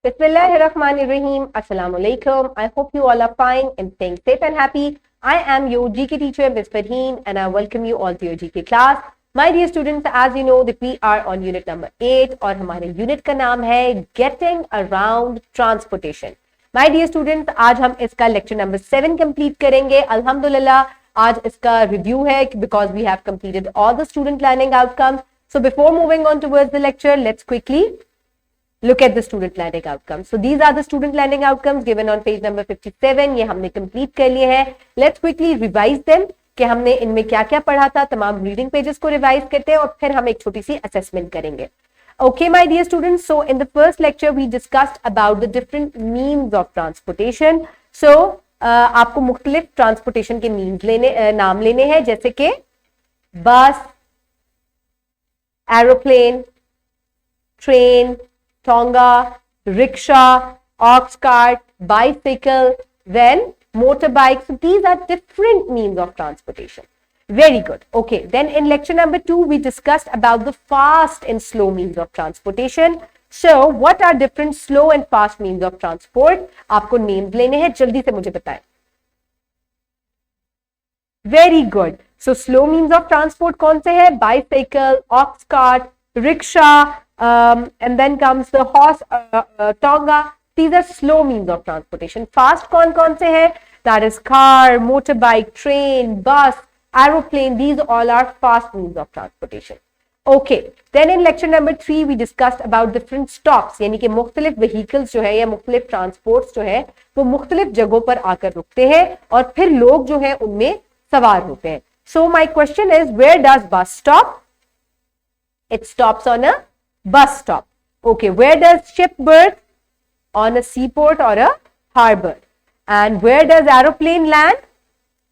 Bismillahirrahmanirrahim. Assalamu alaikum. I hope you all are fine and staying safe and happy. I am your GK teacher, Ms. Farheen, and I welcome you all to your GK class. My dear students, as you know that we are on unit number 8 और हमारे unit का नाम है Getting Around Transportation. My dear students, आज हम इसका lecture number 7 complete करेंगे. अल्हम्दुलिल्लाह आज इसका review है because we have completed all the student learning outcomes. So before moving on towards the lecture, let's quickly look at the student learning outcomes. So these are the student learning outcomes given on page number 57. ये हमने complete कर लिए हैं. Let's quickly revise them कि हमने इनमें क्या क्या पढ़ा था. तमाम reading pages को revise करते हैं और फिर हम एक छोटी सी assessment करेंगे. Okay, my dear students. So in the first lecture we discussed about the different means of transportation. So आपको मुख्तलिफ transportation के means नाम लेने हैं जैसे कि bus, aeroplane, train, tonga, rickshaw, ox cart, bicycle, then motorbike. So these are different means of transportation. Very good. Okay, then in lecture number 2 we discussed about the fast and slow means of transportation. So what are different slow and fast means of transport? आपको names लेने हैं, जल्दी से मुझे बताएं. Very good. So slow means of transport कौन से हैं? Bicycle, ox cart, rickshaw, and then comes the horse, tonga. These are slow means of transportation. Fast कौन से हैं? That is car, motorbike, train, bus, aeroplane. These all are fast means of transportation. Okay. Then in lecture number 3 we discussed about different stops. यानी कि मुख्तलिफ vehicles जो है या मुख्तलिफ transports जो है वो मुख्तलिफ जगहों पर आकर रुकते हैं और फिर लोग जो है उनमें सवार होते हैं. So my question is, where does bus stop? It stops on a bus stop. Okay, where does ship berth? On a seaport or a harbor. And where does aeroplane land?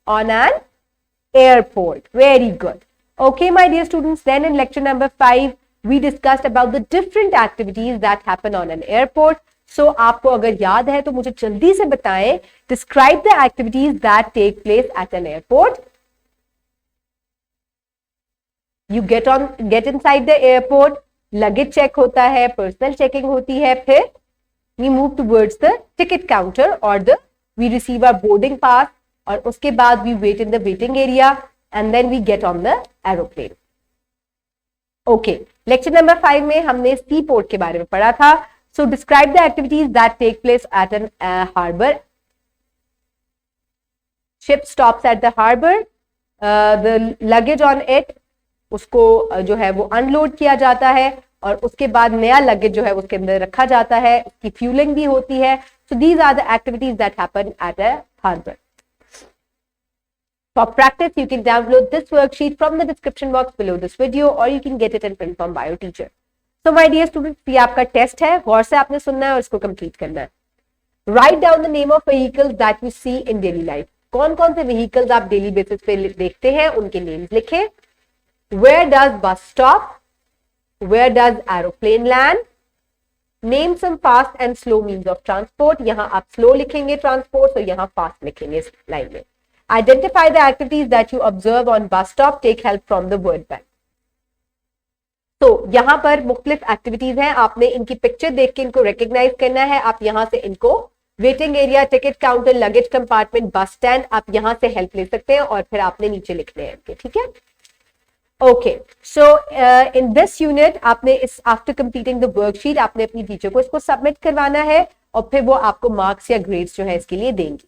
On an airport. Very good. Okay, my dear students, then in lecture number 5 we discussed about the different activities that happen on an airport. So आपको अगर याद है तो मुझे जल्दी से बताएं, describe the activities that take place at an airport. You get inside the airport, luggage check होता है, personal checking होती है, फिर we move towards the ticket counter or we receive our boarding pass और उसके बाद we wait in the waiting area and then we get on the aeroplane. Okay, lecture number 5 में हमने seaport के बारे में पढ़ा था. So describe the activities that take place at an harbor. Ship stops at the harbor. The luggage on it उसको जो है वो अनलोड किया जाता है और उसके बाद नया लगेज जो है उसके अंदर रखा जाता है, उसकी फ्यूलिंग भी होती है. So these are the activities that happen at a harbor. For practice, you can download this worksheet from the description box below this video or you can get it in print from by your teacher. So my dear students, ये आपका test है, गौर से आपने सुनना है और इसको complete करना है. Write down the name of vehicles that you see in daily life. कौन कौन से vehicles आप डेली बेसिस पे देखते हैं उनके names लिखें. Where does bus stop? Where does aeroplane land? Name some fast and slow means of transport. यहाँ आप slow लिखेंगे transport और यहाँ fast लिखेंगे इस line में. Identify the activities that you observe on bus stop. Take help from the word bank. तो यहाँ पर मुख्तलिफ एक्टिविटीज हैं, आपने इनकी पिक्चर देख के इनको रिकॉग्नाइज करना है. आप यहाँ से इनको waiting area, ticket counter, luggage compartment, bus stand, आप यहाँ से हेल्प ले सकते हैं और फिर आपने नीचे लिखने हैं इनके. ठीक है. Okay, so in this unit आपने इस after completing the worksheet आपने अपनी टीचर को इसको सबमिट करवाना है और फिर वो आपको मार्क्स या ग्रेड्स जो है इसके लिए देंगी.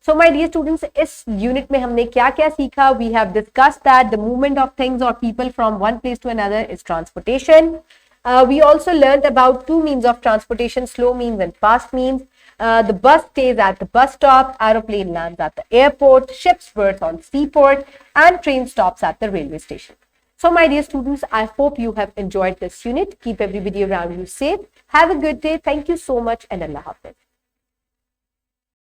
So my dear students, इस यूनिट में हमने क्या क्या सीखा? We have discussed that the movement of things or people from one place to another is transportation. We also learned about two means of transportation, slow means and fast means. The bus stays at the bus stop, aeroplane lands at the airport, ships berth on seaport, and train stops at the railway station. So my dear students, I hope you have enjoyed this unit. Keep everybody around you safe. Have a good day. Thank you so much and Allah Hafiz.